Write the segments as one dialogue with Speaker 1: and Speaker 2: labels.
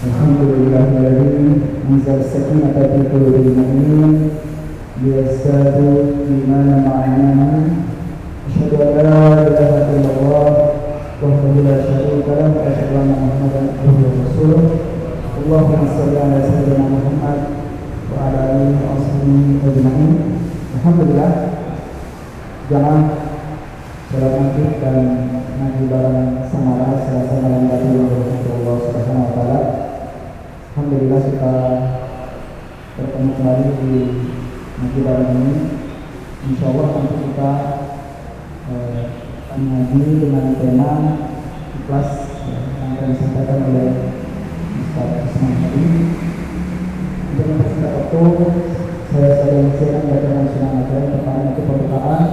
Speaker 1: Alhamdulillahilladzi anzala as-sakinata fi qulubil mu'minin liyazdadu imanan ma'a imanihim. Asyhadu an la ilaha illallah wahdahu la syarika lahu wa asyhadu anna Muhammadan abduhu wa rasuluh. Allahumma shalli ala sayyidina Muhammad wa ala alihi wa sahbihi ajma'in. Alhamdulillah, jamaah salat maghrib dan ngaji bareng Samara Selasa malam tadi Allah Subhanahu wa taala. Alhamdulillah kita bertemu kembali di ngaji bareng ini. Insyaallah nanti kita mengaji dengan tema ikhlas yang akan disampaikan oleh Ustaz Usman tadi. Untuk mempersingkat waktu, saya mensiapkan bacaan sunnah ajaran. Pertama itu pembukaan,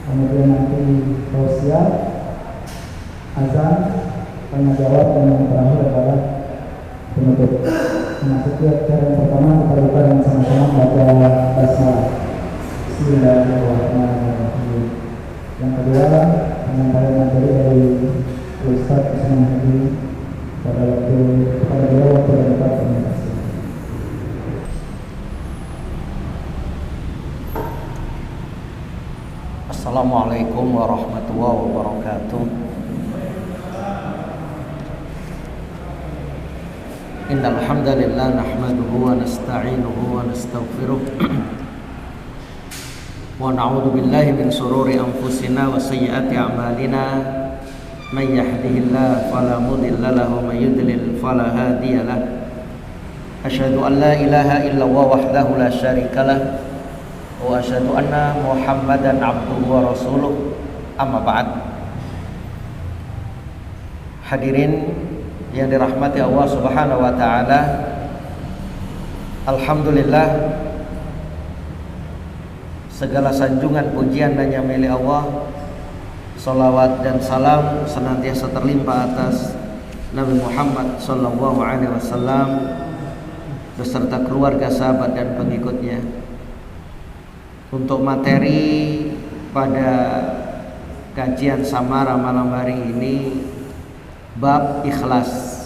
Speaker 1: kemudian nanti tausiah, azan, tanya jawab, dan yang terakhir adalah penutup. Memasuki acara yang pertama, kita buka dengan sama-sama baca basmalah. Bismillahirrahmanirrahim. Yang kedua, penyampaian materi dari Ustaz Usman Hadi pada beliau waktu dan tempat. Terima kasih.
Speaker 2: Assalamualaikum warahmatullahi wabarakatuh. Innal hamdalillah nahmaduhu wa nasta'inuhu wa nastaghfiruh wa na'udzu billahi min shururi anfusina wa sayyiati a'malina. May yahdihillahu fala mudilla lahu wa may yudlil fala hadiya lahu. Asyhadu an la ilaha illallah wahdahu la syarika lahu wa asyhadu anna Muhammadan abduhu wa rasuluh. Amma ba'd. Hadirin yang dirahmati Allah Subhanahu wa taala, alhamdulillah segala sanjungan pujian hanya milik Allah. Salawat dan salam senantiasa terlimpah atas Nabi Muhammad sallallahu alaihi wasallam beserta keluarga, sahabat dan pengikutnya. Untuk materi pada kajian Samara malam hari ini, bab ikhlas.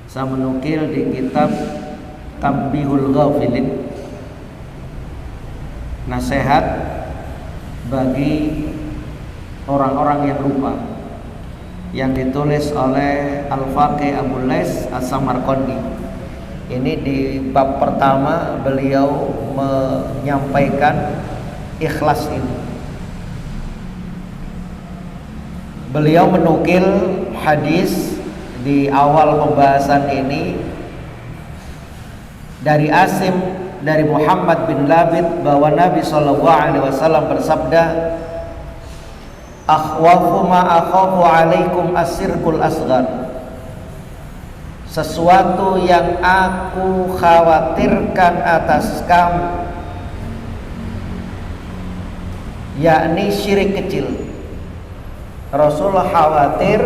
Speaker 2: Saya menukil di kitab Tanbihul Ghafilin, nasihat bagi orang-orang yang lupa, yang ditulis oleh Al-Faqih Abu Lais As-Samarqandi. Ini di bab pertama beliau menyampaikan ikhlas ini. Beliau menukil hadis di awal pembahasan ini dari Asim dari Muhammad bin Labid bahwa Nabi SAW bersabda, akhwafu ma akhafu alaikum asirkul asghar. Sesuatu yang aku khawatirkan atas kamu, yakni syirik kecil. Rasulullah khawatir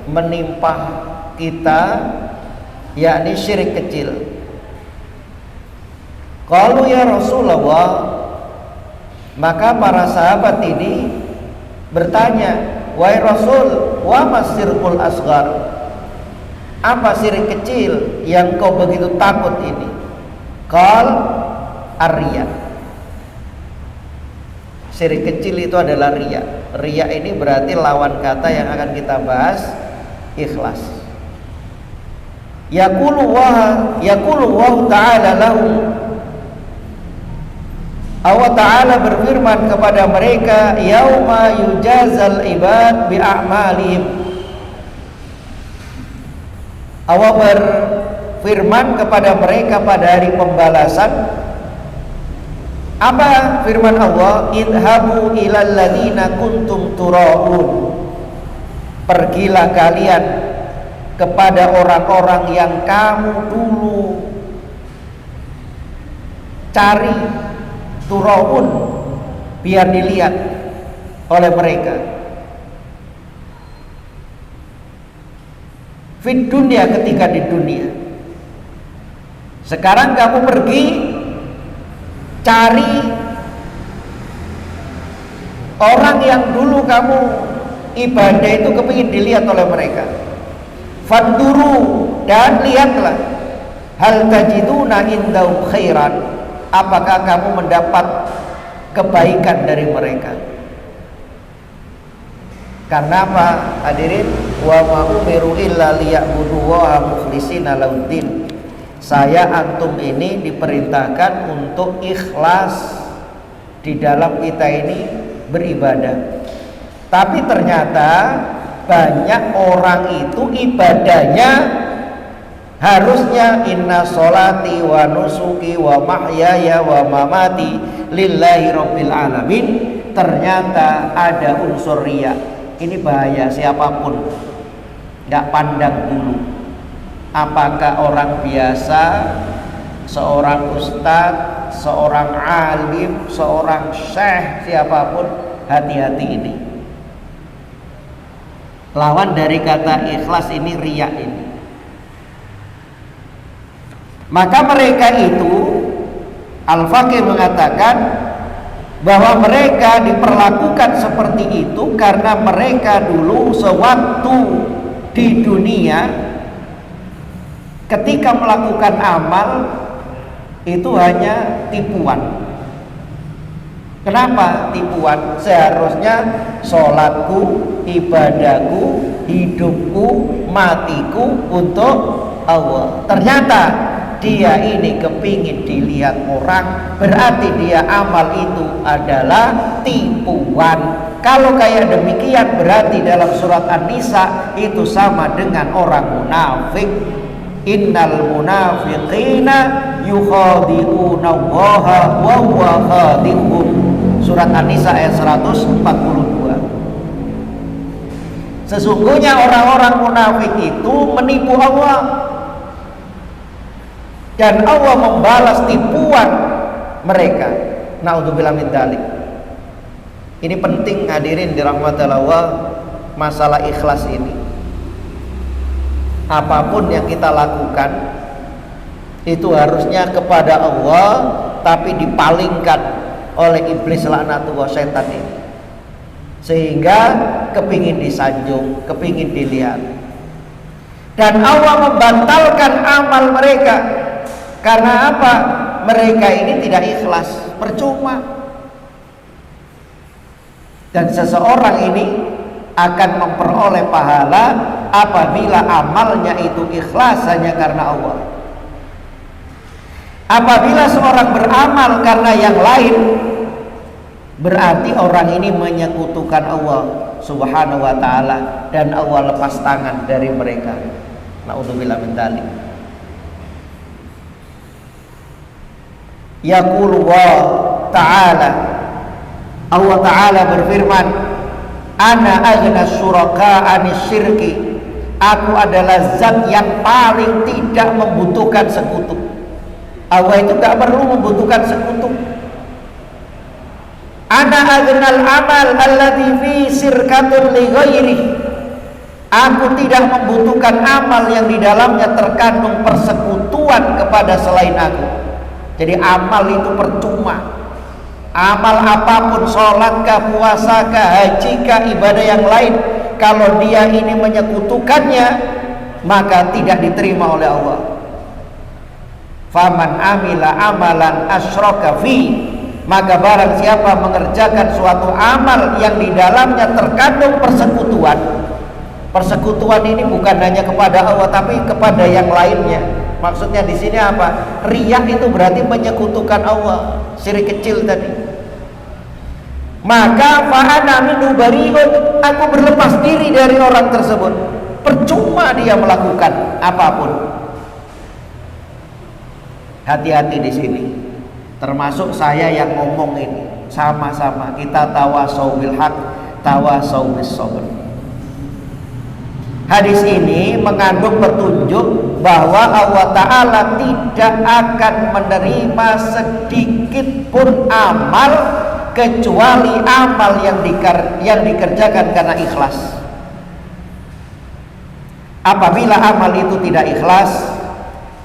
Speaker 2: menimpa kita, yakni syirik kecil. Qalu ya Rasulullah, maka para sahabat ini bertanya, wahai Rasul, wa masirkul asghar, apa syirik kecil yang kau begitu takut ini? Qal ar-riya. Syirik kecil itu adalah riya. Riya ini berarti lawan kata yang akan kita bahas, ikhlas. Yaqulu wa ta'ala lahu, Allah Ta'ala berfirman kepada mereka, yauma yujazal ibad bi'a'malihim. Allah berfirman kepada mereka pada hari pembalasan. Apa firman Allah? Idhabu ilal ladzina kuntum turaun. Pergilah kalian kepada orang-orang yang kamu dulu cari, turaun, biar dilihat oleh mereka. Fit dunia, ketika di dunia. Sekarang kamu pergi cari orang yang dulu kamu ibadah itu kepingin dilihat oleh mereka. Fanduru, dan lihatlah, hal tajiduna indahum khairan, apakah kamu mendapat kebaikan dari mereka. Karena apa? Hadirin, wa ma umiru illa liya'budullaha mukhlishina lahuddin. Saya antum ini diperintahkan untuk ikhlas di dalam kita ini beribadah. Tapi ternyata banyak orang itu ibadahnya harusnya inna sholati wa nusuki wa mahyaya wa mamati lillahi rabbil alamin. Ternyata ada unsur riya. Ini bahaya, siapapun nggak pandang dulu apakah orang biasa, seorang ustadz, seorang alim, seorang syekh, siapapun, hati-hati ini. Lawan dari kata ikhlas ini riya ini. Maka mereka itu, Al-Faqih mengatakan bahwa mereka diperlakukan seperti itu karena mereka dulu sewaktu di dunia ketika melakukan amal itu hanya tipuan. Kenapa tipuan? Seharusnya sholatku, ibadahku, hidupku, matiku untuk Allah. Ternyata dia ini kepingin dilihat orang, berarti dia amal itu adalah tipuan. Kalau kayak demikian berarti dalam surat An-Nisa itu sama dengan orang munafik. Innal munafiqina yukhadi'una Allaha wa huwa khadi'uhum. Surat An-Nisa ayat 142. Sesungguhnya orang-orang munafik itu menipu Allah, dan Allah membalas tipuan mereka. Naudzubillah min dzalik. Ini penting hadirin dirahmatillah Allah, masalah ikhlas ini. Apapun yang kita lakukan itu harusnya kepada Allah, tapi dipalingkan oleh iblis laknatullah, setan ini, sehingga kepingin disanjung, kepingin dilihat. Dan Allah membatalkan amal mereka. Karena apa? Mereka ini tidak ikhlas, percuma. Dan seseorang ini akan memperoleh pahala apabila amalnya itu ikhlas hanya karena Allah. Apabila seorang beramal karena yang lain, berarti orang ini menyekutukan Allah Subhanahu wa ta'ala, dan Allah lepas tangan dari mereka. Naudzubillah min dzalik. Yaqulu ta'ala, Allah Ta'ala berfirman, ana aghna syuraka anis syirki, aku adalah zat yang paling tidak membutuhkan sekutu. Allah itu tidak perlu membutuhkan sekutu. Ana aghnal amal alladhi fi syirkatun li ghairi, aku tidak membutuhkan amal yang di dalamnya terkandung persekutuan kepada selain aku. Jadi amal itu percuma. Amal apapun, sholatkah, puasakah, hajikah, ibadah yang lain, kalau dia ini menyekutukannya, maka tidak diterima oleh Allah. Faman amila amalan asyraka fi, maka barang siapa mengerjakan suatu amal yang di dalamnya terkandung persekutuan. Persekutuan ini bukan hanya kepada Allah, tapi kepada yang lainnya. Maksudnya di sini apa? Riya itu berarti menyekutukan Allah, syirik kecil tadi. Maka fa'ana minhu bari'un, aku berlepas diri dari orang tersebut. Percuma dia melakukan apapun. Hati-hati di sini. Termasuk saya yang ngomong ini, sama-sama kita tawasau bil haq, tawasau bis sabr. Hadis ini mengandung petunjuk bahwa Allah Ta'ala tidak akan menerima sedikit pun amal kecuali amal yang dikerjakan karena ikhlas. Apabila amal itu tidak ikhlas,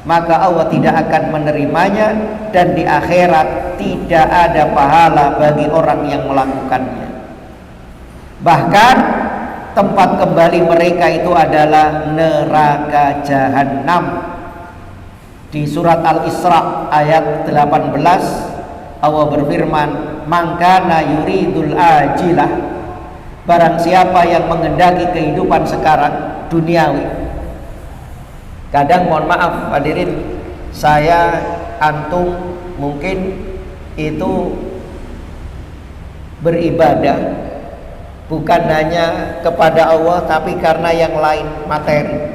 Speaker 2: maka Allah tidak akan menerimanya, dan di akhirat tidak ada pahala bagi orang yang melakukannya. Bahkan tempat kembali mereka itu adalah neraka jahanam. Di surat Al-Isra ayat 18 Allah berfirman, "Man kana yuridul ajilah," barang siapa yang menghendaki kehidupan sekarang duniawi. Kadang mohon maaf hadirin, saya antum mungkin itu beribadah bukan hanya kepada Allah tapi karena yang lain, materi.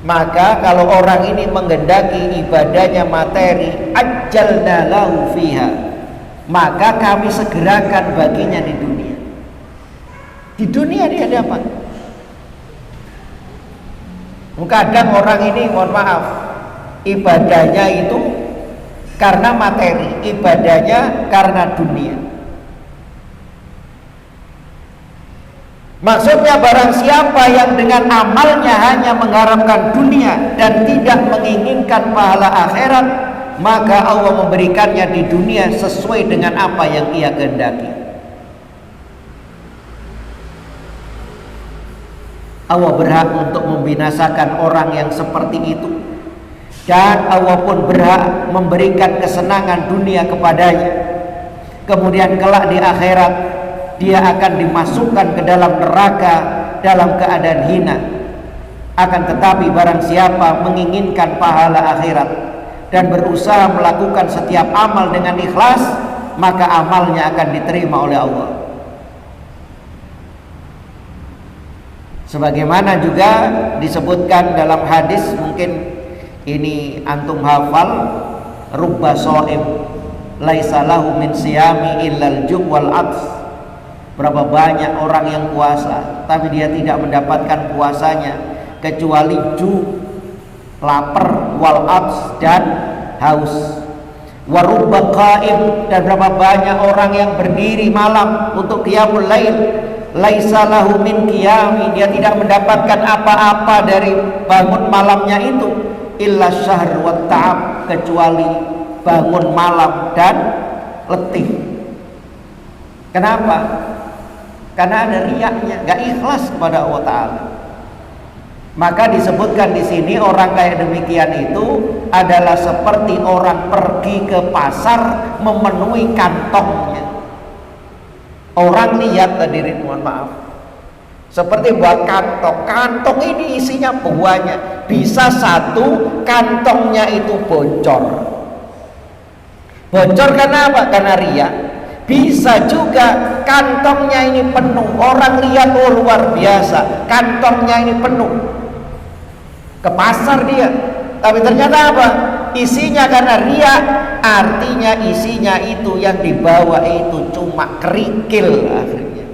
Speaker 2: Maka kalau orang ini menghendaki ibadahnya materi, ajjalna lahu fiha, maka kami segerakan baginya di dunia. Di dunia dia dapat. Kadang orang ini mohon maaf, ibadahnya itu karena materi, ibadahnya karena dunia. Maksudnya barang siapa yang dengan amalnya hanya mengharapkan dunia dan tidak menginginkan pahala akhirat, maka Allah memberikannya di dunia sesuai dengan apa yang ia kehendaki. Allah berhak untuk membinasakan orang yang seperti itu, dan Allah pun berhak memberikan kesenangan dunia kepadanya. Kemudian kelak di akhirat dia akan dimasukkan ke dalam neraka dalam keadaan hina. Akan tetapi barang siapa menginginkan pahala akhirat dan berusaha melakukan setiap amal dengan ikhlas, maka amalnya akan diterima oleh Allah. Sebagaimana juga disebutkan dalam hadis, mungkin ini antum hafal, rubba shaim laisa lahu min siyami illal ju' wal 'aths. Berapa banyak orang yang puasa tapi dia tidak mendapatkan puasanya kecuali lapar, wal 'aths dan haus. Wa rubba qa'im, dan berapa banyak orang yang berdiri malam untuk qiyamul lail, laisa lahu min qiyami, dia tidak mendapatkan apa-apa dari bangun malamnya itu, illa syahr wa ta'ab, kecuali bangun malam dan letih. Kenapa? Karena ada riyaknya, gak ikhlas kepada Allah Ta'ala. Maka disebutkan di sini orang kayak demikian itu adalah seperti orang pergi ke pasar memenuhi kantongnya. Orang lihat, hadirin mohon maaf, seperti buat kantong. Kantong ini isinya buahnya. Bisa satu kantongnya itu bocor. Bocor karena apa? Karena riya. Bisa juga kantongnya ini penuh. Orang lihat, oh luar biasa, kantongnya ini penuh. Ke pasar dia, tapi ternyata apa? Isinya karena riya. Artinya isinya itu yang dibawa itu cuma kerikil akhirnya.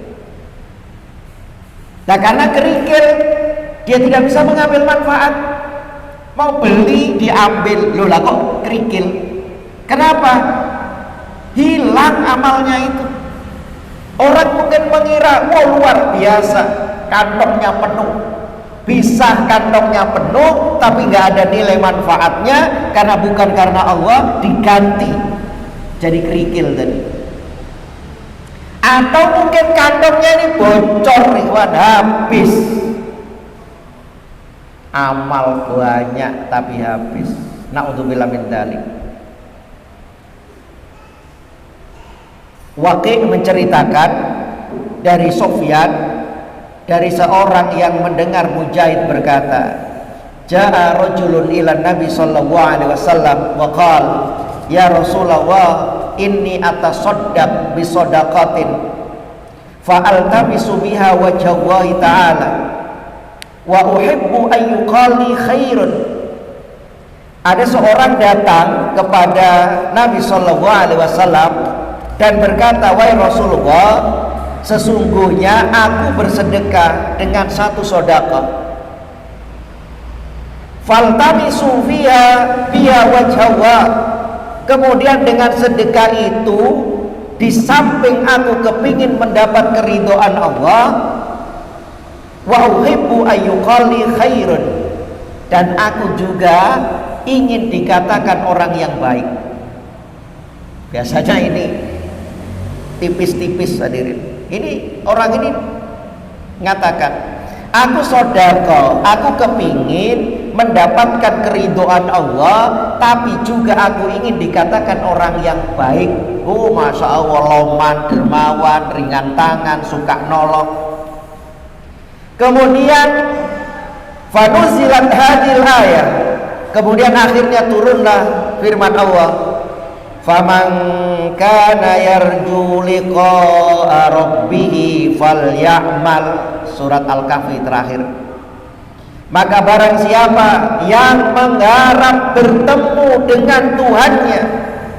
Speaker 2: Nah karena kerikil, dia tidak bisa mengambil manfaat. Mau beli diambil, loh lah kok kerikil. Kenapa? Hilang amalnya itu. Orang mungkin mengira, wah luar biasa, kantongnya penuh. Bisa kantongnya penuh, tapi nggak ada nilai manfaatnya karena bukan karena Allah, diganti jadi kerikil tadi. Atau mungkin kantongnya ini bocor, ikhwan, habis. Amal banyak tapi habis. Na'udzubillah min dzalik. Waqi' menceritakan dari Sufyan, dari seorang yang mendengar Mujahid berkata, ja'a rajulun ila Nabi sallallahu alaihi wasallam wa qala, ya Rasulullah, inni atasaddaq bi shadaqatin fa altamisu biha wajha Allah ta'ala wa uhibbu an yuqali khairun. Ada seorang datang kepada Nabi sallallahu alaihi wasallam dan berkata, wahai Rasulullah, sesungguhnya aku bersedekah dengan satu sedekah. Faltamisu fiha biha wajhallah. Kemudian dengan sedekah itu, di samping aku kepingin mendapat keridhaan Allah, wa uhibbu ayyuqali khairun, dan aku juga ingin dikatakan orang yang baik. Biasanya ini tipis-tipis hadirin. Ini orang ini ngatakan, aku sodako, aku kepingin mendapatkan keridhaan Allah, tapi juga aku ingin dikatakan orang yang baik. Oh, masya Allah, loman, dermawan, ringan tangan, suka nolong. Kemudian fanuzilat hadil ayat, kemudian akhirnya turunlah firman Allah, faman kana yarju liqa'a rabbih falyamal, surat Al-Kahfi terakhir. Maka barang siapa yang mengharap bertemu dengan Tuhannya,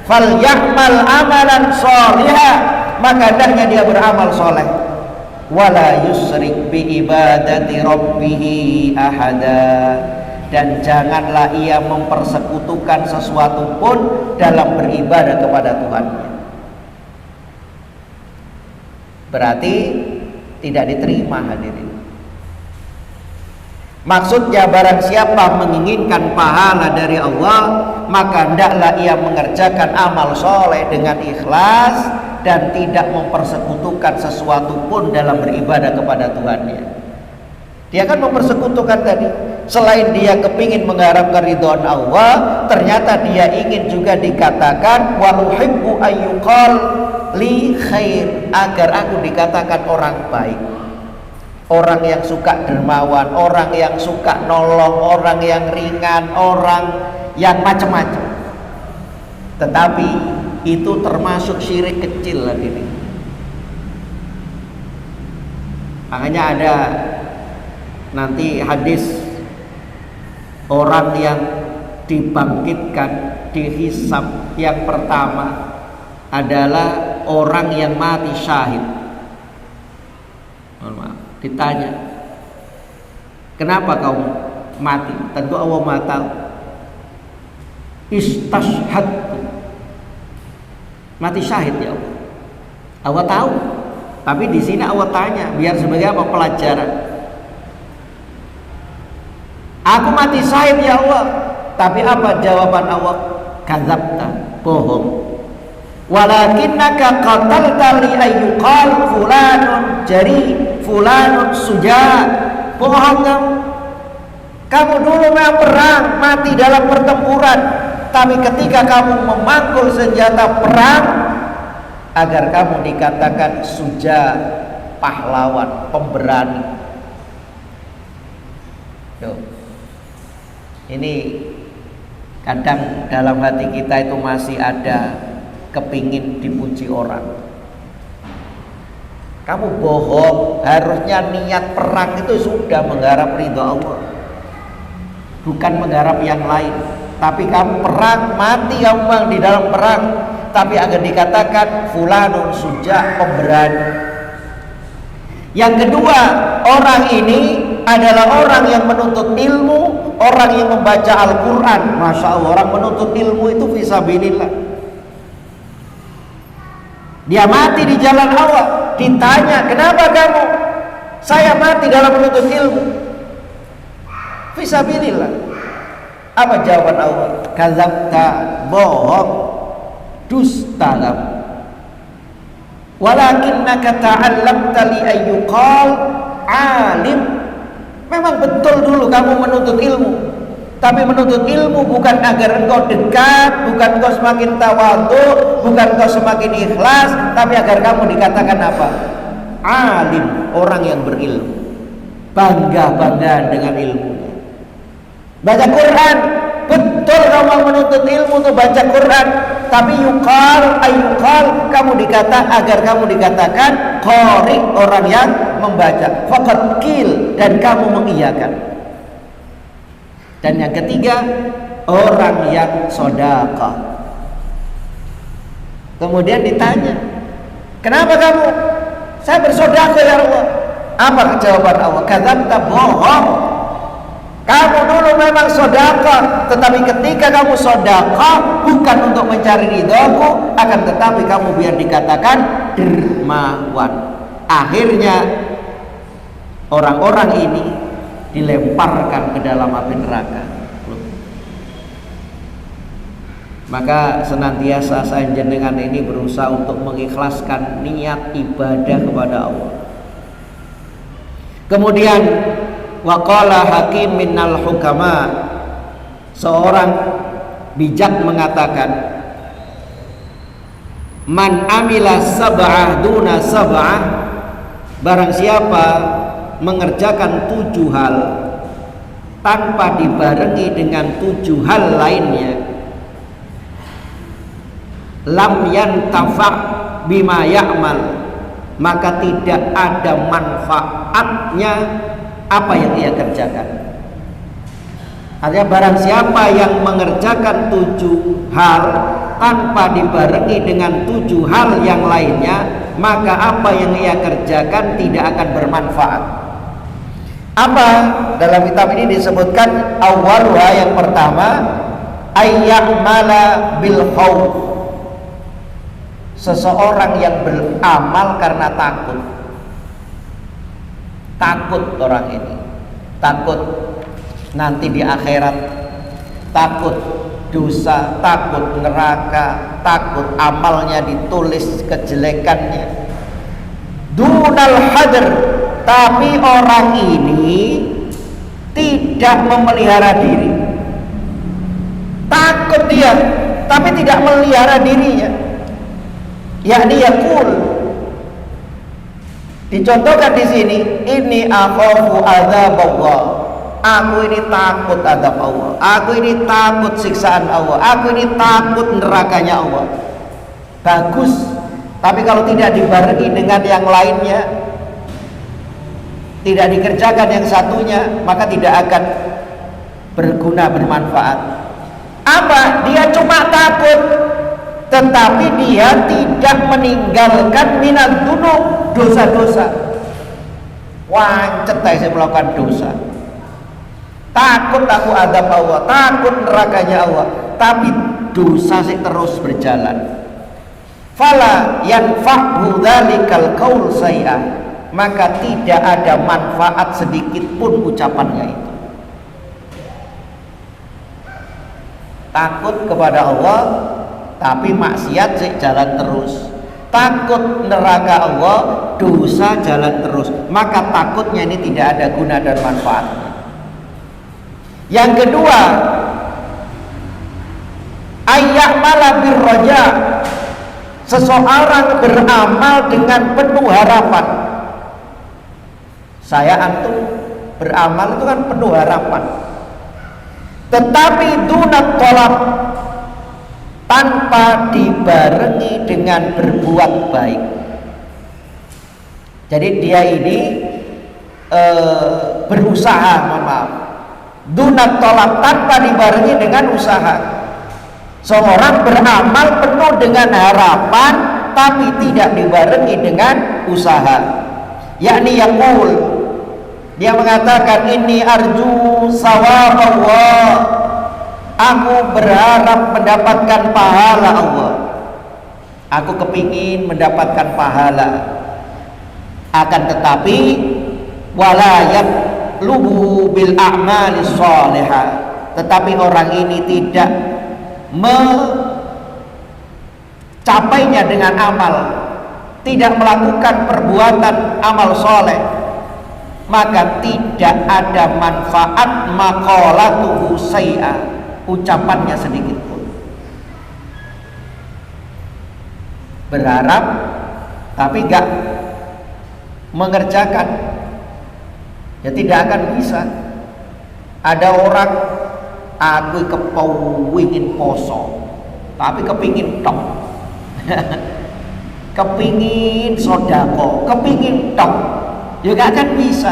Speaker 2: falyamal amalan sholihah, maka hendaknya dia beramal soleh. Wala yusrik bi ibadati rabbih ahada, dan janganlah ia mempersekutukan sesuatu pun dalam beribadah kepada Tuhannya. Berarti tidak diterima, hadirin. Maksudnya barang siapa menginginkan pahala dari Allah, maka hendaklah ia mengerjakan amal soleh dengan ikhlas dan tidak mempersekutukan sesuatu pun dalam beribadah kepada Tuhannya. Dia kan mempersekutukan tadi. Selain dia kepingin mengharapkan ridhaan Allah, ternyata dia ingin juga dikatakan wa uhibbu ayyuqal li khair, agar aku dikatakan orang baik, orang yang suka dermawan, orang yang suka nolong, orang yang ringan, orang yang macam-macam. Tetapi itu termasuk syirik kecil lah ini. Makanya ada nanti hadis orang yang dibangkitkan, dihisab yang pertama adalah orang yang mati syahid. Mohon maaf, ditanya, kenapa kau mati? Tentu Allah Maha tahu. Istashhadtu, mati syahid ya Allah. Allah tahu. Tapi di sini Allah tanya biar sebagai apa? Pelajaran. Aku mati syahid ya Allah. Tapi apa jawaban Allah? Kadzabta, bohong. Walakinnaka qatalta li ayyuqal fulanun jari, fulanun suja. Bohong kamu. Kamu dulu memang perang, mati dalam pertempuran, tapi ketika kamu memangkul senjata perang, agar kamu dikatakan suja, pahlawan, pemberani. Yo. Ini kadang dalam hati kita itu masih ada kepingin dipuji orang. Kamu bohong, harusnya niat perang itu sudah mengharap ridha Allah, bukan mengharap yang lain. Tapi kamu perang, mati kamu di dalam perang, tapi agar dikatakan fulanun suja, pemberani. Yang kedua, orang ini adalah orang yang menuntut ilmu, orang yang membaca Al-Quran. Masya Allah, orang menuntut ilmu itu fisabilillah. Dia mati di jalan Allah. Ditanya, kenapa kamu? Saya mati dalam menuntut ilmu. Fisabilillah. Apa jawaban Allah? Kadzabta, bohong, dusta kamu. Walakinnaka ta'allamta li ayyuqal alim. Memang betul dulu kamu menuntut ilmu, tapi menuntut ilmu bukan agar engkau dekat, bukan engkau semakin tawadhu, bukan engkau semakin ikhlas, tapi agar kamu dikatakan apa? Alim, orang yang berilmu, bangga-banggaan dengan ilmunya. Baca Quran, betul kamu menuntut ilmu untuk baca Quran, tapi yuqal ayyuqal, kamu agar kamu dikatakan qari, orang yang membaca. Faqad qil, dan kamu mengiyakan. Dan yang ketiga, orang yang sodaqah. Kemudian ditanya, kenapa kamu? Saya bersodaqah ya Allah. Apa jawaban Allah? Kadzabta, bohong. Kamu dulu memang sodaqah, tetapi ketika kamu sodaqah bukan untuk mencari ridhoku, akan tetapi kamu biar dikatakan dermawan. Akhirnya orang-orang ini dilemparkan ke dalam api neraka. Maka senantiasa saya jenengan ini berusaha untuk mengikhlaskan niat ibadah kepada Allah. Kemudian waqala hakim minal hukama, seorang bijak mengatakan, man amila sab'ah duna sab'ah, barang siapa mengerjakan 7 hal tanpa dibarengi dengan 7 hal lainnya, lam yantafa' bima ya'mal, maka tidak ada manfaatnya apa yang ia kerjakan. Artinya barang siapa yang mengerjakan 7 hal tanpa dibarengi dengan 7 hal yang lainnya, maka apa yang ia kerjakan tidak akan bermanfaat. Apa? Dalam kitab ini disebutkan awwaluha, yang pertama, ayya'mala bil khauf, seseorang yang beramal karena takut. Takut orang ini, takut nanti di akhirat, takut dosa, takut neraka, takut amalnya ditulis kejelekannya. Dunal hadr, tapi orang ini tidak memelihara diri. Takut dia, tapi tidak memelihara dirinya. Yakni yaqul, dicontohkan di sini, ini akhafu adzaballah, aku ini takut azab Allah, aku ini takut siksaan Allah, aku ini takut nerakanya Allah. Bagus, tapi kalau tidak dibarengi dengan yang lainnya, tidak dikerjakan yang satunya, maka tidak akan berguna, bermanfaat. Apa? Dia cuma takut, tetapi dia tidak meninggalkan minat dunub, dosa-dosa. Wancet saya melakukan dosa, takut aku azab Allah, takut nerakanya Allah, tapi dosa sih terus berjalan. Fala yanfa'hu dzalikal qaul say'a, maka tidak ada manfaat sedikit pun ucapannya itu. Takut kepada Allah tapi maksiat sih jalan terus, takut neraka Allah, dosa jalan terus, maka takutnya ini tidak ada guna dan manfaatnya. Yang kedua, ayya'mala birraja, seseorang beramal dengan penuh harapan. Saya antum beramal itu kan penuh harapan, tetapi dunat tolak, tanpa dibarengi dengan berbuat baik. Jadi dia ini berusaha, maaf, dunat tolak, tanpa dibarengi dengan usaha. Seorang beramal penuh dengan harapan tapi tidak dibarengi dengan usaha. Yakni yaqul, dia mengatakan, ini arju sawab Allah, aku berharap mendapatkan pahala Allah, aku kepingin mendapatkan pahala. Akan tetapi walayat lubu bil a'mali sholihah, tetapi orang ini tidak mencapainya dengan amal, tidak melakukan perbuatan amal soleh, maka tidak ada manfaat maqalatuhu say'a, ucapannya sedikit pun. Berharap tapi gak mengerjakan, ya tidak akan bisa. Ada orang, aku kepingin poso tapi kepingin tok kepingin sodako, kepingin tok, ya gak akan bisa.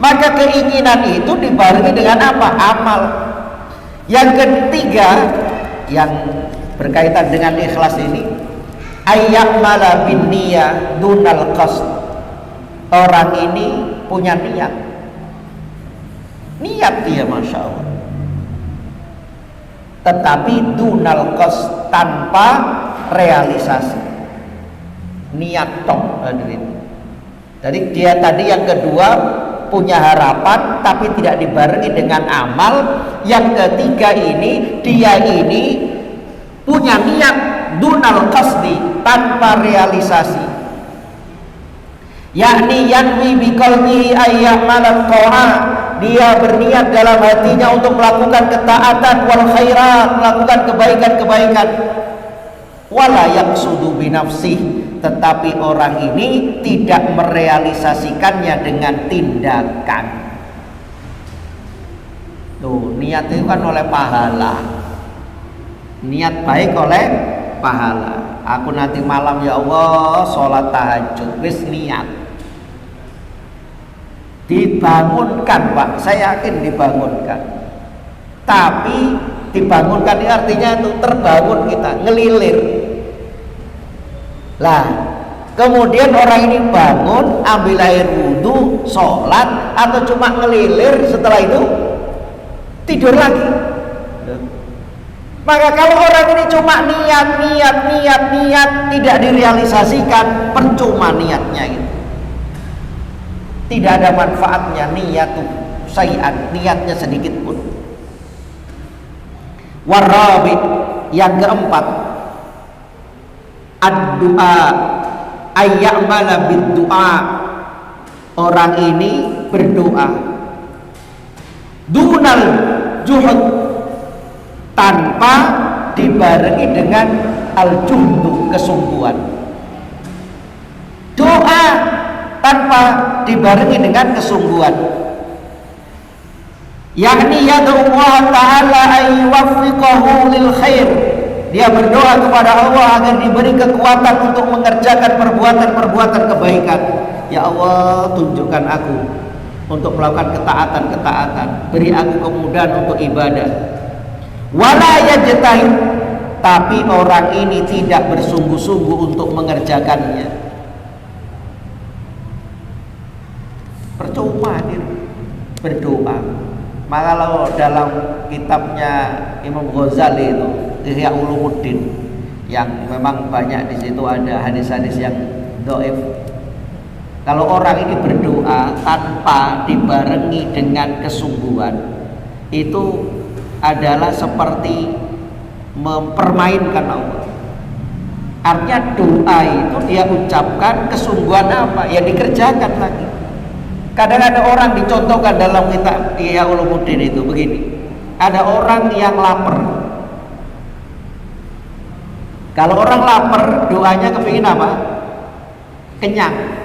Speaker 2: Maka keinginan itu dibarengi dengan apa? Amal. Yang ketiga, yang berkaitan dengan ikhlas ini, ayya'mala bin niyah dunal qasd, orang ini punya niat dia, masya Allah, tetapi dunal qasd, tanpa realisasi, niat tok, hadirin. Jadi dia tadi yang kedua punya harapan tapi tidak dibarengi dengan amal. Yang ketiga ini, dia ini punya niat dunal qasdi, tanpa realisasi. yakni yanwi biqalbihi ayyamalat ta'at, dia berniat dalam hatinya untuk melakukan ketaatan wal khairat, melakukan kebaikan-kebaikan. Wala yaqsudu binafsih, tetapi orang ini tidak merealisasikannya dengan tindakan. Tuh, niat itu kan oleh pahala. Niat baik oleh pahala. Aku nanti malam ya Allah sholat tahajud, wis niat. Dibangunkan Pak, saya yakin dibangunkan. Tapi dibangunkan ini artinya itu terbangun kita, ngelilir. Lah, kemudian orang ini bangun, ambil air wudhu, sholat, atau cuma ngelilir, setelah itu tidur lagi. Maka kalau orang ini cuma niat, tidak direalisasikan, percuma niatnya itu. Tidak ada manfaatnya niyatu sayi'an, niatnya sedikit pun. Warabi, yang keempat, ad-du'a ayya'mala bid-du'a, orang ini berdoa dunal juhud, tanpa dibarengi dengan al-juhdu, kesungguhan. Doa tanpa dibarengi dengan kesungguhan, yakni yad'ullah ta'ala ayyuwaffiqahu lil khair, dia berdoa kepada Allah agar diberi kekuatan untuk mengerjakan perbuatan-perbuatan kebaikan. Ya Allah, tunjukkan aku untuk melakukan ketaatan-ketaatan, beri aku kemudahan untuk ibadah. Wala yajtahid, tapi orang ini tidak bersungguh-sungguh untuk mengerjakannya. Percuma dia berdoa. Maka kalau dalam kitabnya Imam Ghazali itu Ihya Ulumuddin, yang memang banyak di situ ada hadis-hadis yang dhaif. Kalau orang ini berdoa tanpa dibarengi dengan kesungguhan, itu adalah seperti mempermainkan Allah. Artinya doa itu dia ucapkan, kesungguhan apa? Ya dikerjakan lagi. Kadang ada orang dicontohkan dalam kitab Ihya Ulumuddin itu begini. Ada orang yang lapar. Kalau orang lapar, doanya kepingin apa? Kenyang.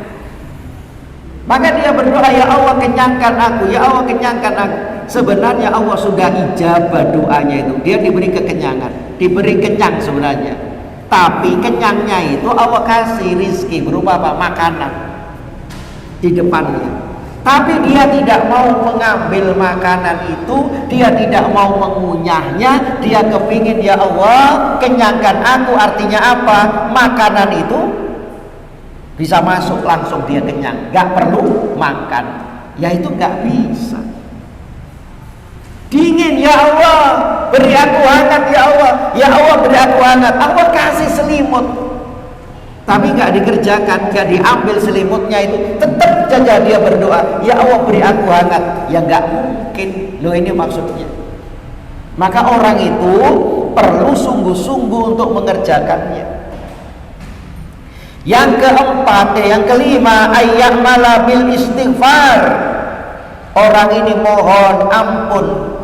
Speaker 2: Maka dia berdoa, ya Allah kenyangkan aku, ya Allah kenyangkan aku. Sebenarnya Allah sudah ijabah doanya itu. Dia diberi kekenyangan, diberi kenyang sebenarnya. Tapi kenyangnya itu Allah kasih rizki berupa apa? Makanan di depannya. Tapi dia tidak mau mengambil makanan itu, dia tidak mau mengunyahnya, dia kepingin ya Allah kenyangkan aku. Artinya apa? Makanan itu bisa masuk langsung dia kenyang, gak perlu makan. Ya itu gak bisa. Dingin, ya Allah beri aku hangat, ya Allah, ya Allah beri aku hangat. Allah kasih selimut, tapi gak dikerjakan, gak diambil selimutnya itu, tetap saja dia berdoa, ya Allah beri aku hangat. Ya gak mungkin. Loh, ini maksudnya. Maka orang itu perlu sungguh-sungguh untuk mengerjakannya. Yang keempat, yang kelima, ayyamala bil istighfar, orang ini mohon ampun,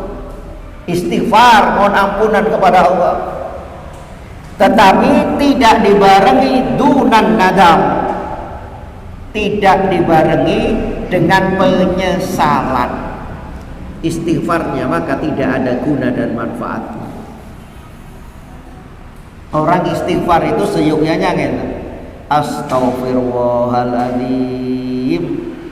Speaker 2: istighfar, mohon ampunan kepada Allah, tetapi tidak dibarengi dunan nadam, tidak dibarengi dengan penyesalan. Istighfarnya maka tidak ada guna dan manfaatnya. Orang istighfar itu seyuknya ngene, astaghfirullahaladzim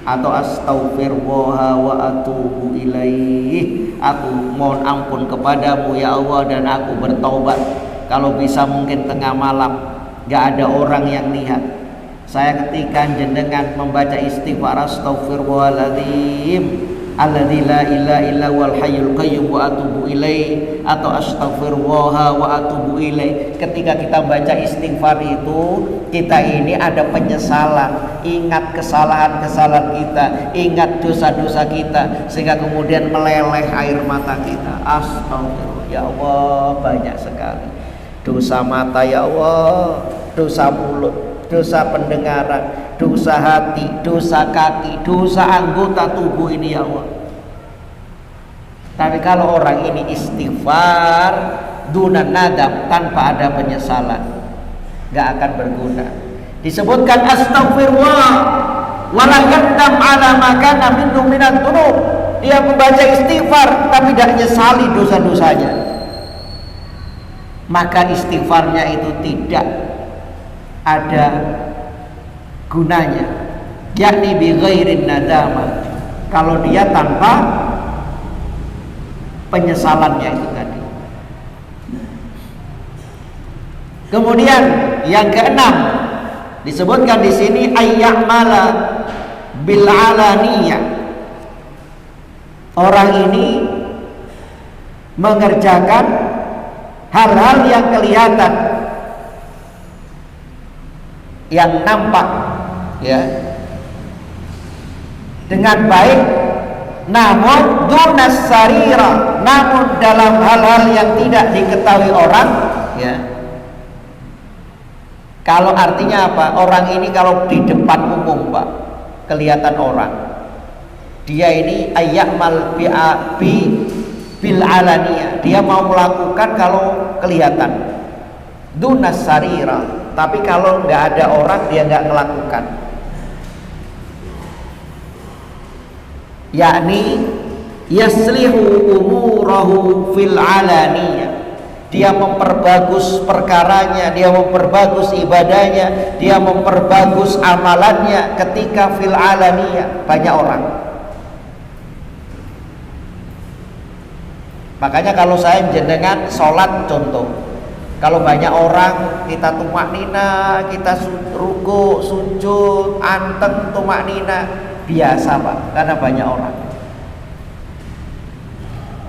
Speaker 2: atau astaghfirullah wa atubu ilaih, aku mohon ampun kepadamu ya Allah dan aku bertaubat. Kalau bisa mungkin tengah malam, gak ada orang yang lihat, saya ketika jenengan membaca istighfar astaghfirullahaladzim alladzi la ilaha illa huwal hayyul qayyum wa atubu ilaih, atau astaghfirullah wa atubu ilaih. Ketika kita baca istighfar itu, kita ini ada penyesalan, ingat kesalahan-kesalahan kita, ingat dosa-dosa kita, sehingga kemudian meleleh air mata kita. Astagfirullah, ya Allah banyak sekali dosa mata, ya Allah, dosa mulut, dosa pendengaran, dosa hati, dosa kaki, dosa anggota tubuh ini ya Allah. Tapi kalau orang ini istighfar dunan nadam, tanpa ada penyesalan, nggak akan berguna. Disebutkan astagfirullah wala yandam ala ma kana minhum minadz dzunub. Dia membaca istighfar tapi tidak menyesali dosa-dosanya, maka istighfarnya itu tidak ada gunanya, yakni bi ghairin nadama, kalau dia tanpa penyesalannya itu tadi. Kemudian yang keenam disebutkan di sini ayyamala bil alaniyah. Orang ini mengerjakan hal-hal yang kelihatan, yang nampak, ya, dengan baik, namun dunas sarira, namun dalam hal-hal yang tidak diketahui orang, ya. Kalau artinya apa? Orang ini kalau di depan umum, Pak, kelihatan orang, dia ini ayyamal bil alaniyah, dia mau melakukan kalau kelihatan, dunas sarira, tapi kalau nggak ada orang dia nggak melakukan, yakni yaslihu umurahu fil alaniyah, dia memperbagus perkaranya, dia memperbagus ibadahnya, dia memperbagus amalannya ketika fil alaniyah, banyak orang. Makanya kalau saya jenengan sholat contoh, kalau banyak orang kita tumak nina, kita ruku, sujud, anteng tumak nina, biasa Pak, karena banyak orang.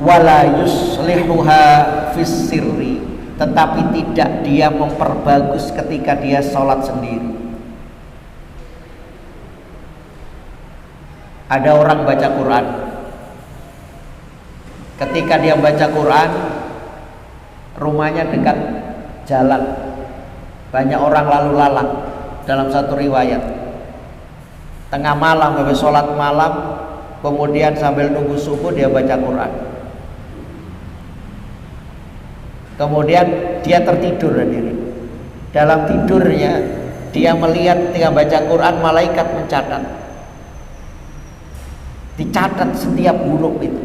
Speaker 2: Wala yuslihuha fis sirri, tetapi tidak dia memperbagus ketika dia sholat sendiri. Ada orang baca Quran, ketika dia baca Quran, rumahnya dekat jalan, banyak orang lalu lalang. Dalam satu riwayat, tengah malam habis sholat malam, kemudian sambil nunggu subuh dia baca Quran. Kemudian dia tertidur sendiri. Dalam tidurnya dia melihat ketika baca Quran, malaikat mencatat, dicatat setiap huruf itu.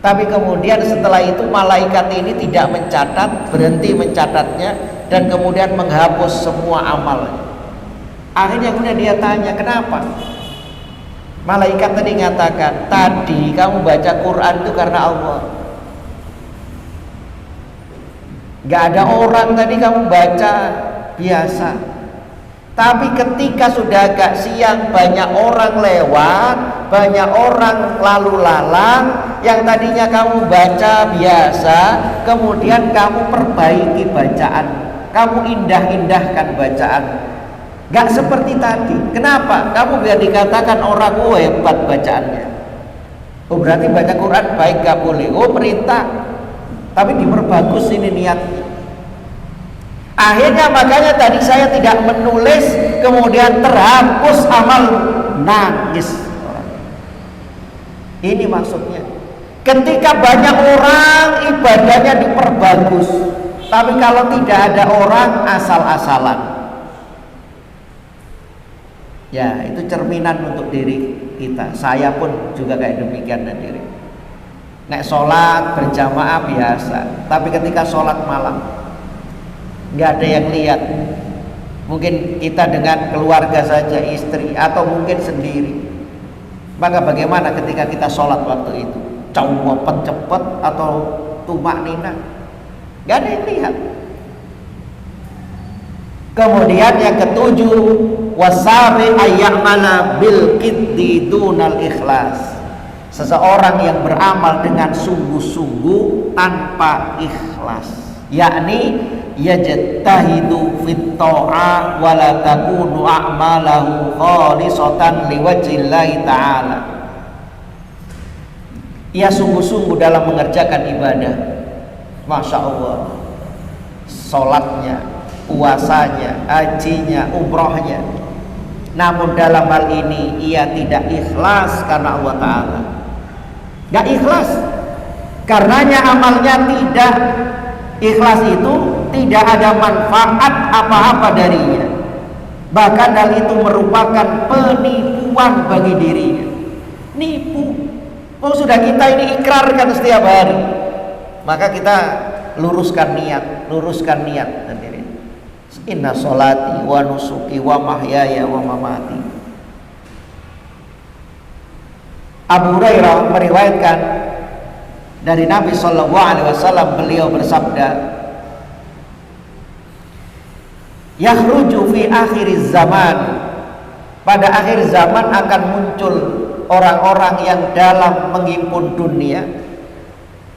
Speaker 2: Tapi kemudian setelah itu malaikat ini tidak mencatat, berhenti mencatatnya, dan kemudian menghapus semua amalnya. Akhirnya kemudian dia tanya, kenapa? Malaikat tadi mengatakan, tadi kamu baca Quran itu karena Allah. Gak ada orang tadi kamu baca biasa. Tapi ketika sudah agak siang, banyak orang lewat, banyak orang lalu lalang, yang tadinya kamu baca biasa, kemudian kamu perbaiki bacaan, kamu indah-indahkan bacaan. Gak seperti tadi. Kenapa? Kamu biar dikatakan orang hebat bacaannya. Oh berarti baca Quran baik gak boleh. Oh perintah, tapi diperbagus ini niatnya. Akhirnya makanya tadi saya tidak menulis, kemudian terhapus amal, nangis. Ini maksudnya. Ketika banyak orang ibadahnya diperbagus, tapi kalau tidak ada orang asal-asalan, ya itu cerminan untuk diri kita. Saya pun juga kayak demikian dan diri. Nek sholat berjamaah biasa, tapi ketika sholat malam nggak ada yang lihat. Mungkin kita dengan keluarga saja, istri, atau mungkin sendiri. Maka bagaimana ketika kita sholat waktu itu? Cepet atau tumak nina? Nggak ada yang lihat. Kemudian yang ketujuh, wasabi ayyamala bil qiddi dunal ikhlas. Seseorang yang beramal dengan sungguh-sungguh tanpa ikhlas, yakni yajtahidu fit ta'ah wa la takunu a'malahu khalisatan liwajhillahi ta'ala. Ia sungguh-sungguh dalam mengerjakan ibadah, Masya Allah, sholatnya, puasanya, hajinya, umrohnya, namun dalam hal ini ia tidak ikhlas karena Allah Ta'ala. Gak ikhlas, karenanya amalnya tidak ikhlas, itu tidak ada manfaat apa-apa darinya. Bahkan hal itu merupakan penipuan bagi dirinya. Nipu. Oh, sudah kita ini ikrarkan setiap hari, maka kita luruskan niat sendiri. Inna sholati wa nusuki wa mahyaya wa mamati. Abu Hurairah meriwayatkan dari Nabi Shallallahu Alaihi Wasallam, beliau bersabda, yakhruju fi akhir zaman, pada akhir zaman akan muncul orang-orang yang dalam menghimpun dunia.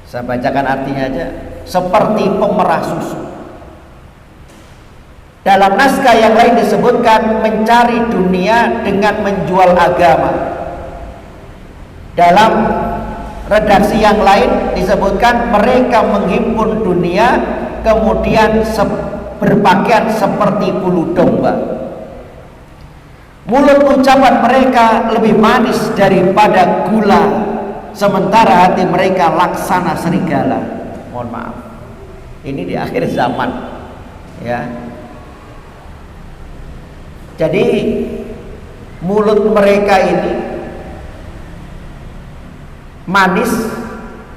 Speaker 2: Saya bacakan artinya aja, seperti pemerah susu. Dalam naskah yang lain disebutkan mencari dunia dengan menjual agama. Dalam redaksi yang lain disebutkan mereka menghimpun dunia kemudian berpakaian seperti bulu domba. Mulut ucapan mereka lebih manis daripada gula, sementara hati mereka laksana serigala. Mohon maaf, ini di akhir zaman, ya. Jadi mulut mereka ini manis,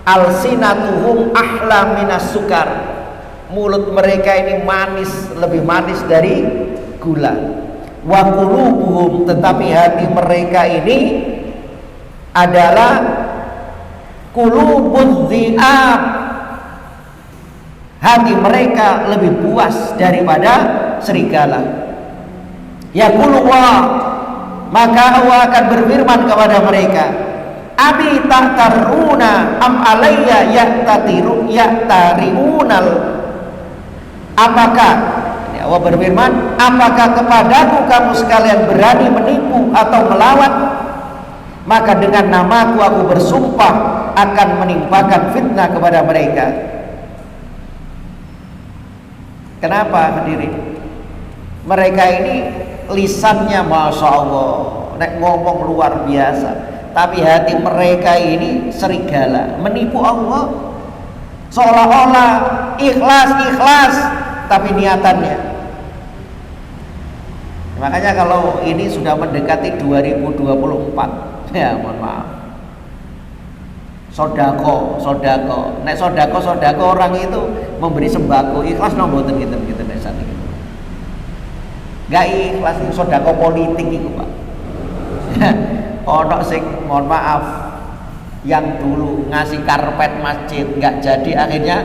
Speaker 2: alsinatuhum ahla minas sukar. Mulut mereka ini manis, lebih manis dari gula. Wa qulubuhum, tetapi hati mereka ini adalah qulubuz dhi'ab. Hati mereka lebih buas daripada serigala. Yaqulu wa, maka Allah akan berfirman kepada mereka, abi tahtaruna am alayya yahtariunal. Apakah, Allah berfirman, apakah kepadaku kamu sekalian berani menipu atau melawan? Maka dengan namaku aku bersumpah akan menimpakan fitnah kepada mereka. Kenapa hadirin? Mereka ini lisannya Masya Allah, nek ngomong luar biasa, tapi hati mereka ini serigala, menipu Allah. Seolah-olah ikhlas, tapi niatannya. Makanya kalau ini sudah mendekati 2024, ya mohon maaf, sodako, nek sodako orang itu memberi sembako, ikhlas nomboten gitu biasanya. Gak ikhlas, sodako politik itu Pak. Ono sing mohon maaf, yang dulu ngasih karpet masjid gak jadi, akhirnya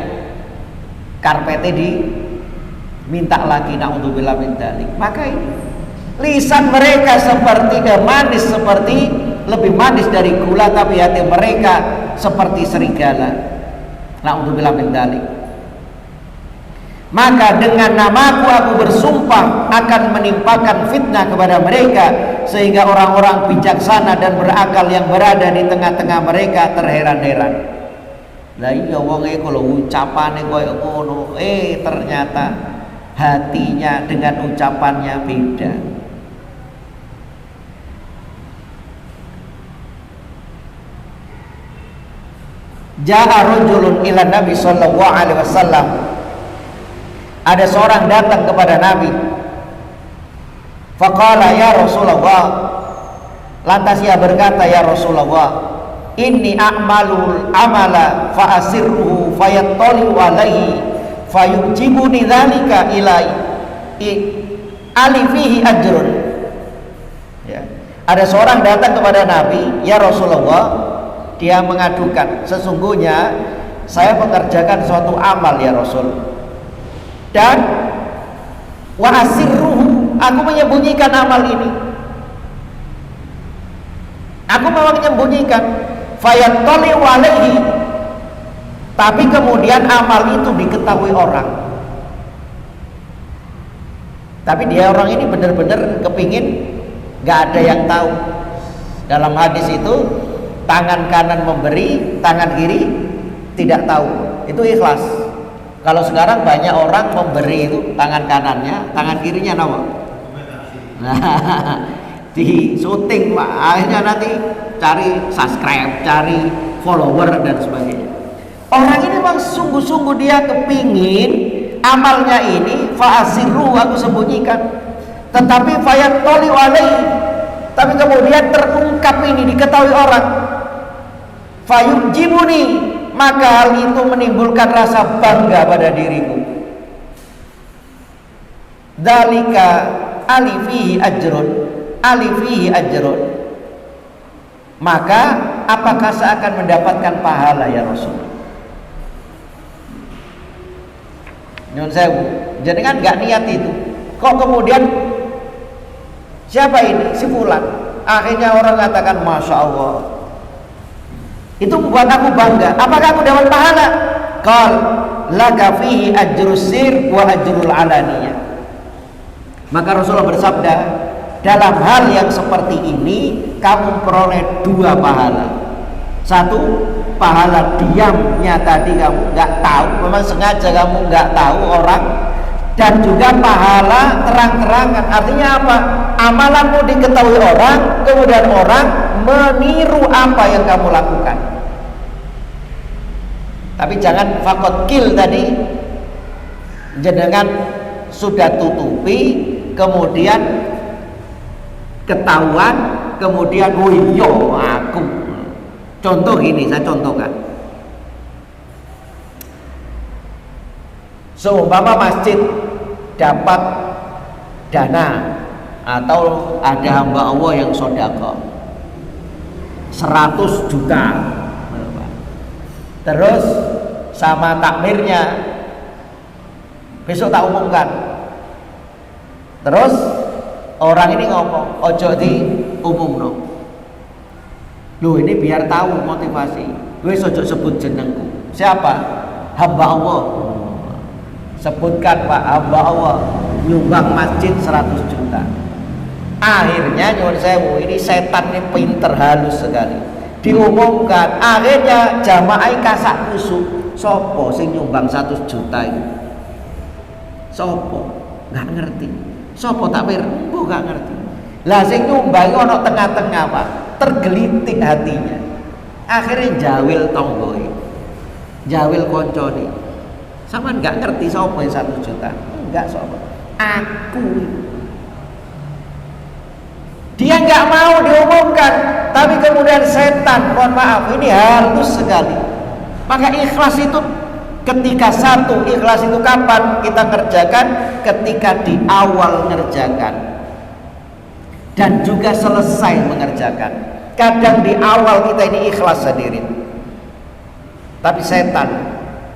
Speaker 2: karpetnya diminta lagi, naudzubillah min dzalik. Maka ini lisan mereka seperti manis, seperti lebih manis dari gula, tapi hati mereka seperti serigala, naudzubillah min dzalik. Maka dengan namaku aku bersumpah akan menimpakan fitnah kepada mereka, sehingga orang-orang bijaksana dan berakal yang berada di tengah-tengah mereka terheran-heran. Lah iya wong e kalau ucapane koyo ngono, ternyata hatinya dengan ucapannya beda. Ja'a rajulun ila Nabi sallallahu alaihi wasallam. Ada seorang datang kepada Nabi. Faqala ya Rasulullah. Lantas ia berkata, ya Rasulullah, inni a'malul amala fa asirruhu fayattali'u alaihi fayujibuni dzalika ilai ali fihi ajrun. Ya. Ada seorang datang kepada Nabi, ya Rasulullah, dia mengadukan, sesungguhnya saya mengerjakan suatu amal ya Rasul, dan wa asirruhu, aku menyembunyikan amal ini, aku memang menyembunyikan, fayattali'u alaihi, tapi kemudian amal itu diketahui orang. Tapi dia orang ini benar-benar kepingin gak ada yang tahu. Dalam hadis itu tangan kanan memberi, tangan kiri tidak tahu. Itu ikhlas. Kalau sekarang banyak orang memberi itu tangan kanannya, tangan kirinya apa? Nah, di syuting Pak, akhirnya nanti cari subscribe, cari follower dan sebagainya. Orang ini memang sungguh-sungguh dia kepingin amalnya ini fa'asiru, aku sembunyikan, tetapi fayatoli alaihi, tapi kemudian terungkap ini diketahui orang, fayujibuni, maka hal itu menimbulkan rasa bangga pada diriku. Dzalika alifihi ajrun, maka apakah seakan mendapatkan pahala ya Rasul? Nyun sewu, jenengan nggak niat itu, kok kemudian siapa ini? Si fulan. Akhirnya orang katakan Masya Allah, itu membuat aku bangga. Apakah aku dapat pahala? Qal laka fihi ajrus sir wa ajrul alaniyah. Maka Rasulullah bersabda, dalam hal yang seperti ini kamu peroleh 2 pahala. 1, pahala diamnya tadi kamu nggak tahu, memang sengaja kamu nggak tahu orang, dan juga pahala terang-terangan. Artinya apa? Amalanmu diketahui orang, kemudian orang meniru apa yang kamu lakukan. Tapi jangan fakot kil tadi, jenengan sudah tutupi, kemudian ketahuan, kemudian oh iya aku. Contoh gini, saya contohkan. Seumpama masjid dapat dana atau ada hamba Allah yang sodako 100 juta, terus sama takmirnya besok tak umumkan, terus orang ini ngomong ojo di umumno, loh ini biar tahu motivasi, gue ojo sebut jenengku, siapa? Hamba Allah. Sebutkan Pak, hamba Allah nyumbang masjid 100 juta. Akhirnya nyuwun sewu, ini setan ini pinter halus sekali. Diumumkan, akhirnya jamaah kasak kusuk. Sopo sing nyumbang 100 juta itu? Sopo? Nggak ngerti. Sopo takmir? Oh nggak ngerti. Lah sing nyumbang ono tengah-tengah Pak, tergelitik hatinya. Akhirnya jawil tonggoi, jawil konconi. Sama nggak ngerti sopo yang 1 juta? Enggak sopo. Aku. Dia nggak mau diumumkan, tapi kemudian setan, mohon maaf, ini halus sekali. Maka ikhlas itu ketika satu, ikhlas itu kapan kita kerjakan? Ketika di awal ngerjakan dan juga selesai mengerjakan. Kadang di awal kita ini ikhlas sendiri, tapi setan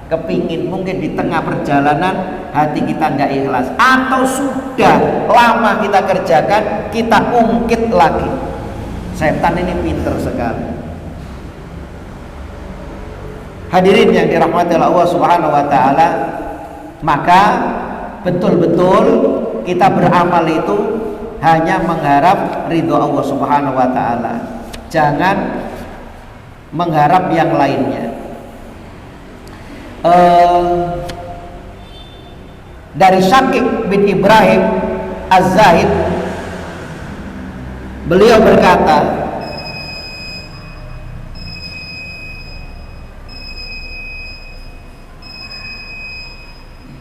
Speaker 2: kepingin mungkin di tengah perjalanan hati kita nggak ikhlas, atau sudah lama kita kerjakan kita ungkit lagi. Setan ini pinter sekali. Hadirin yang dirahmati Allah Subhanahu wa taala, maka betul-betul kita beramal itu hanya mengharap ridho Allah Subhanahu wa taala. Jangan mengharap yang lainnya. Dari Syakik bin Ibrahim Az-Zahid, beliau berkata,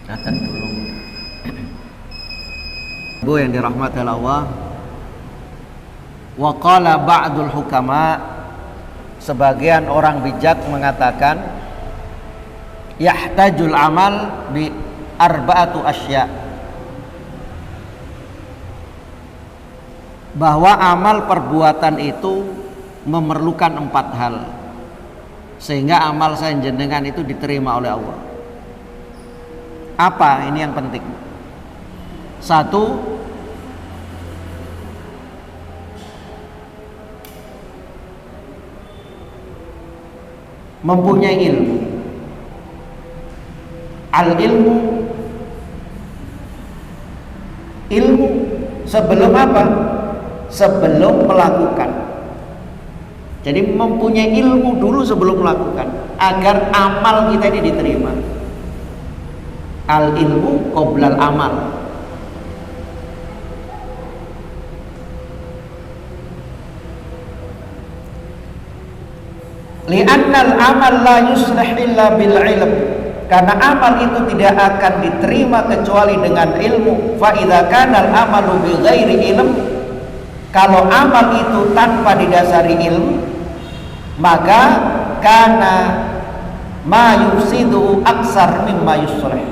Speaker 2: datang dulu Bu yang dirahmati Allah, wa qala ba'dul hukama, sebagian orang bijak mengatakan, yahtajul amal bi arba'atu asya, bahwa amal perbuatan itu memerlukan 4 hal sehingga amal saya jenengan itu diterima oleh Allah. Apa ini yang penting? 1, mempunyai ilmu. Ilmu sebelum apa? Sebelum melakukan. Jadi mempunyai ilmu dulu sebelum melakukan, agar amal kita ini diterima. Al ilmu qoblal amal. Li'annal amal la yuslih illa bil ilm. Karena amal itu tidak akan diterima kecuali dengan ilmu. Fa idza kana al amalu bi ghairi ilm, kalau amal itu tanpa didasari ilmu, maka karena ma yufsidu aksar mimma yuslih,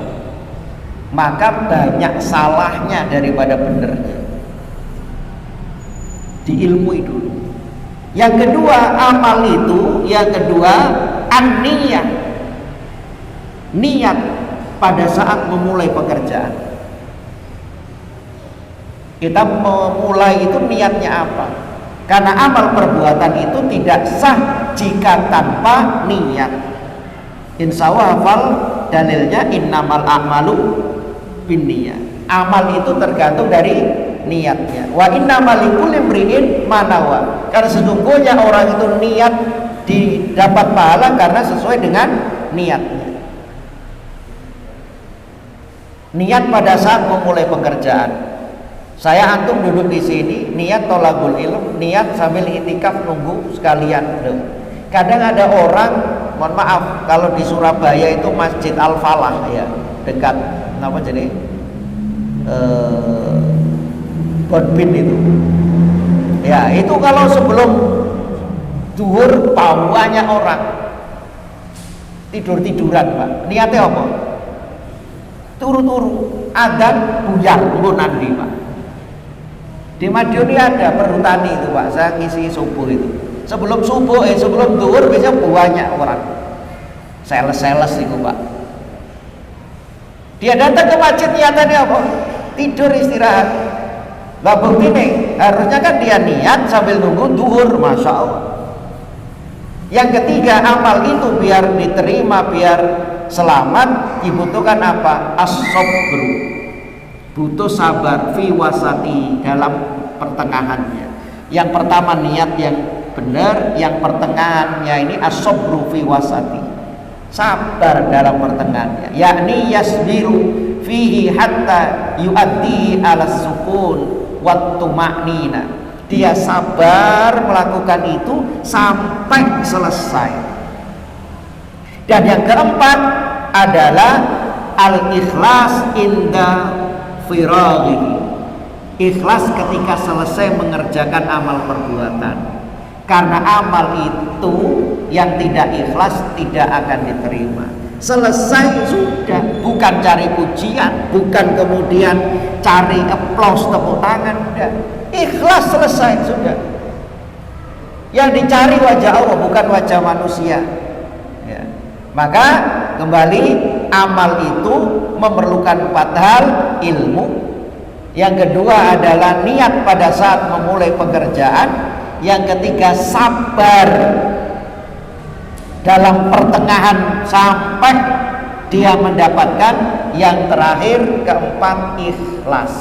Speaker 2: maka banyak salahnya daripada benernya. Diilmui dulu. Yang kedua, amal itu, yang kedua an-niyah, niat pada saat memulai pekerjaan. Kita memulai itu niatnya apa? Karena amal perbuatan itu tidak sah jika tanpa niat. Insya Allah hafal dalilnya innamal a'malu binniyat. Amal itu tergantung dari niatnya. Wa innamal likulli imri'in ma nawa. Karena sesungguhnya orang itu niat didapat pahala karena sesuai dengan niatnya. Niat pada saat memulai pekerjaan. Saya antum duduk di sini, niat tolabul ilm, niat sambil itikaf nunggu sekalian. Kadang ada orang, mohon maaf, kalau di Surabaya itu Masjid Al Falah ya, dekat apa jadi Godbin itu. Ya, itu kalau sebelum zuhur banyak orang tidur-tiduran, Pak. Niatnya apa? Turu-turu, adzan buyar pun nanti, Pak. Di Madiun ini ada perhutani itu, Pak. Saya ngisi subuh itu. Sebelum subuh, sebelum zuhur biasanya banyak orang. Sales-sales itu, Pak. Dia datang ke masjid niatannya apa? Tidur istirahat. Lah bukti nih, harusnya kan dia niat sambil nunggu zuhur, masya Allah. Yang ketiga, amal itu biar diterima, biar selamat, dibutuhkan apa? As-sabru, butuh sabar fi wasati, dalam pertengahannya. Yang pertama niat yang benar, yang pertengahannya ini as-sabru fi wasati, sabar dalam pertengahannya, yakni yasbiru fihi hatta yuaddi ala sukun wa tuma'nina. Dia sabar melakukan itu sampai selesai. Dan yang keempat adalah al-ikhlas inda firaghihi, ikhlas ketika selesai mengerjakan amal perbuatan. Karena amal itu yang tidak ikhlas tidak akan diterima. Selesai sudah, bukan cari pujian, bukan kemudian cari aplaus tepuk tangan, udah ikhlas selesai sudah. Yang dicari wajah Allah bukan wajah manusia. Ya. Maka kembali, amal itu memerlukan 4 hal: ilmu, yang kedua adalah niat pada saat memulai pekerjaan, yang ketiga sabar dalam pertengahan sampai dia mendapatkan, yang terakhir keempat ikhlas,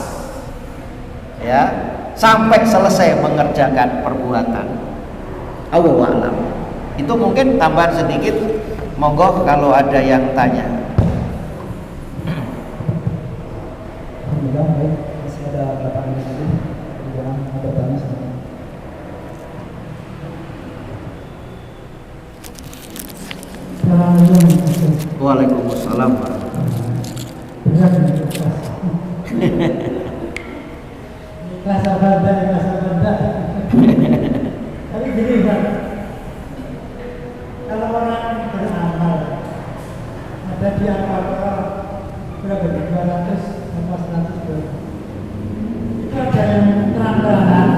Speaker 2: ya, sampai selesai mengerjakan perbuatan. Allahu a'lam. Itu mungkin tambahan sedikit, monggo kalau ada yang tanya.
Speaker 1: Alhamdulillah, baik. Masih ada berapa menit lagi? Jangan ada tanya sama. Assalamualaikum.
Speaker 2: Waalaikumsalam.
Speaker 1: Benar nih, kelas abada. Tapi gini kan, kalau orang beramal, ada di angka berapa? 200 sama 100. Itu ada yang terang-terangan,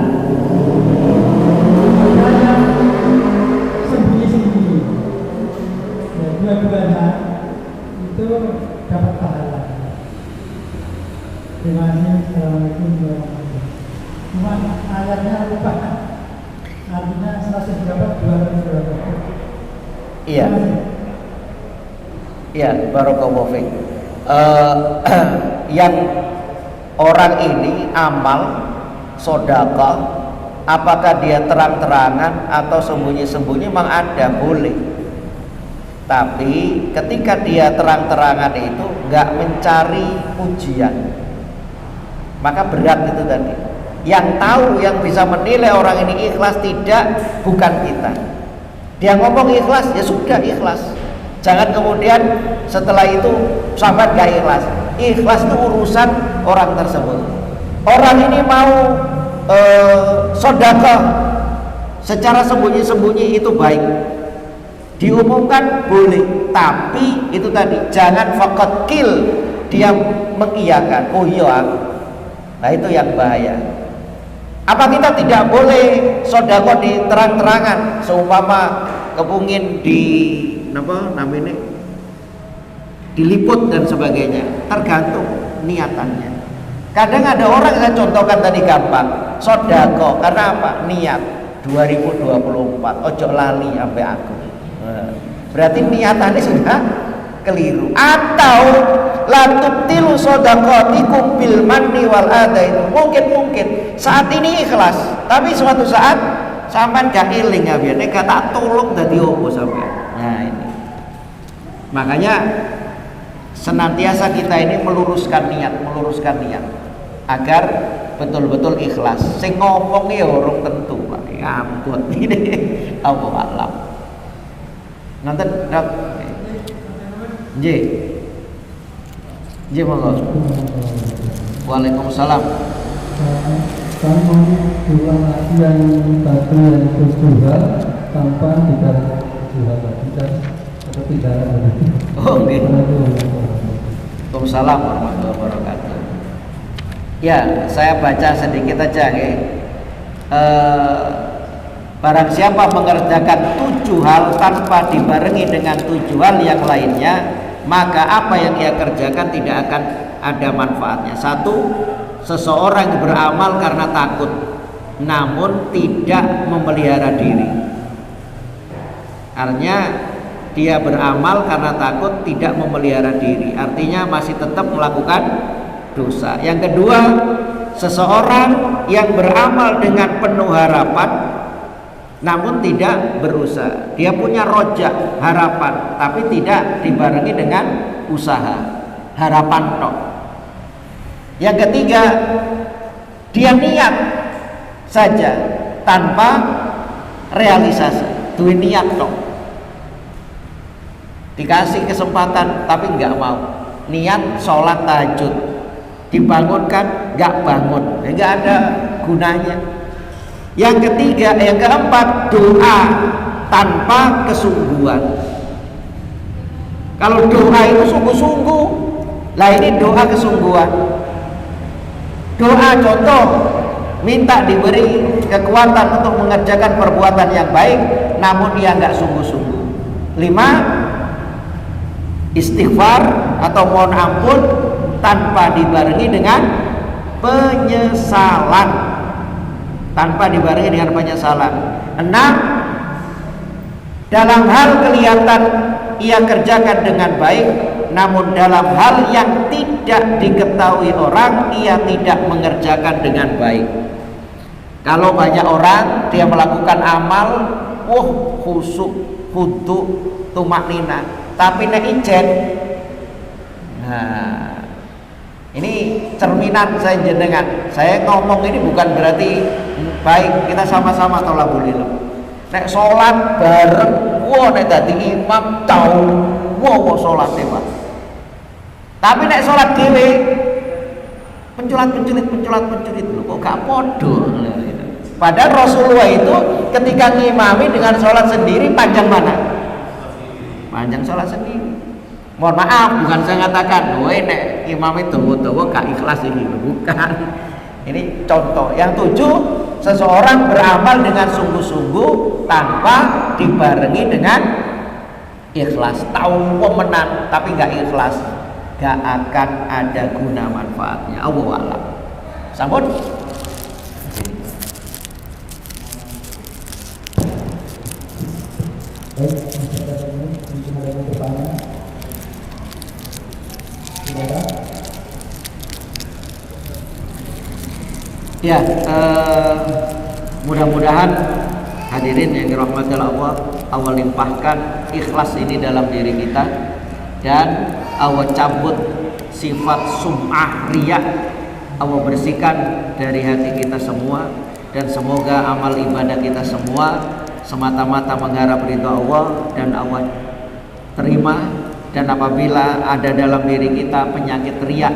Speaker 1: ada yang sembunyi-sembunyi. Ya, dua-duanya itu dapat pahala. Terima kasih. Assalamualaikum warahmatullahi wabarakatuh. Cuma ayatnya lupa. Artinya 100 berapa? 200 berapa?
Speaker 2: Iya. Iya, barakallahu fiik. Yang orang ini amal sedekah, apakah dia terang-terangan atau sembunyi-sembunyi, memang ada, boleh. Tapi ketika dia terang-terangan itu nggak mencari pujian, maka berat itu tadi. Yang tahu, yang bisa menilai orang ini ikhlas tidak, bukan kita. Dia ngomong ikhlas, ya sudah ikhlas. Jangan kemudian setelah itu sahabat gak ikhlas. Ikhlas itu urusan orang tersebut. Orang ini mau sedekah secara sembunyi-sembunyi itu baik, diumumkan boleh, tapi itu tadi jangan faqat kill, dia mengiyakan, oh iya aku. Nah itu yang bahaya. Apa kita tidak boleh sedekah di terang-terangan, seumpama kepungin di apa namanya diliput dan sebagainya, tergantung niatannya. Kadang ada orang, saya contohkan tadi gampang, sedekah karena apa? Niat 2024 ojo lali sampai aku. Berarti niatannya sudah keliru. Atau la tubtilu shadaqatikum bil manni wal adha, itu mungkin saat ini ikhlas, tapi suatu saat sampean gak eling ya biar nek tak tolong dadi opo sampean. Nah ini. Makanya senantiasa kita ini meluruskan niat agar betul-betul ikhlas. Sing ngomong ya orang tentu Pak. Ampun ini Allah alam. Nonton Dok. Nggih. Nggih monggo. Waalaikumsalam.
Speaker 3: Kamu dua yang satu yang tujuan tanpa tidak tujuan tidak atau tidak ada.
Speaker 2: Oh nggih. Waalaikumsalam warahmatullahi wabarakatuh. Ya, saya baca sedikit aja ya. Barang siapa mengerjakan 7 hal tanpa dibarengi dengan 7 hal yang lainnya, maka apa yang ia kerjakan tidak akan ada manfaatnya. 1. Seseorang beramal karena takut, namun tidak memelihara diri. Artinya dia beramal karena takut, tidak memelihara diri. Artinya masih tetap melakukan dosa. Yang kedua, seseorang yang beramal dengan penuh harapan namun tidak berusaha. Dia punya rojak, harapan, tapi tidak dibarengi dengan usaha, harapan tok. Yang ketiga, dia niat saja tanpa realisasi, duwe niat tok. Dikasih kesempatan tapi nggak mau. Niat sholat tahajud, dibangunkan nggak bangun, nggak ada gunanya. Yang ketiga, yang keempat, doa tanpa kesungguhan. Kalau doa itu sungguh-sungguh, lah ini doa kesungguhan. Doa contoh, minta diberi kekuatan untuk mengerjakan perbuatan yang baik, namun dia nggak sungguh-sungguh. 5, istighfar atau mohon ampun tanpa dibarengi dengan penyesalan. Tanpa dibarengi dengan penyesalan. 6, dalam hal kelihatan ia kerjakan dengan baik, namun dalam hal yang tidak diketahui orang ia tidak mengerjakan dengan baik. Kalau banyak orang dia melakukan amal, khusyuk, khudu, tumaknina, tapi nek ijen. Nah, ini cerminan saya jenengan. Saya ngomong ini bukan berarti baik, kita sama-sama tolabulillah. Nek sholat bareng, nek dadi imam tau, sholat Pak. Tapi nek sholat dhewe penculat lho, kok gak podo. Padahal Rasulullah itu ketika ngimami dengan sholat sendiri panjang mana? Panjang sholat sendiri. Mohon maaf, bukan saya katakan, nek imam itu gak ikhlas ini, bukan. Ini contoh. Yang 7, seseorang beramal dengan sungguh-sungguh tanpa dibarengi dengan ikhlas. Tahu pemenang tapi gak ikhlas, gak akan ada guna manfaatnya. Allahu a'lam. Sampun.
Speaker 1: Baik, mungkin ada pertanyaan.
Speaker 2: Ya, mudah-mudahan hadirin yang dirahmati Allah limpahkan ikhlas ini dalam diri kita, dan Allah cabut sifat sum'ah riya, Allah bersihkan dari hati kita semua, dan semoga amal ibadah kita semua semata-mata mengharap ridha Allah dan Allah terima. Dan apabila ada dalam diri kita penyakit riya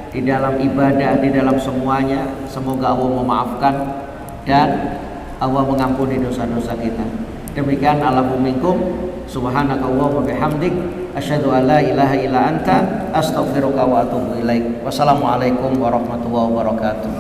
Speaker 2: di dalam ibadah, di dalam semuanya, semoga Allah memaafkan dan Allah mengampuni dosa-dosa kita. Demikian Allahu minkum, subhanakallahumma bihamdik, asyhadu an la ilaha illa anta, astaghfiruka wa atubu ilaik. Wassalamualaikum warahmatullahi wabarakatuh.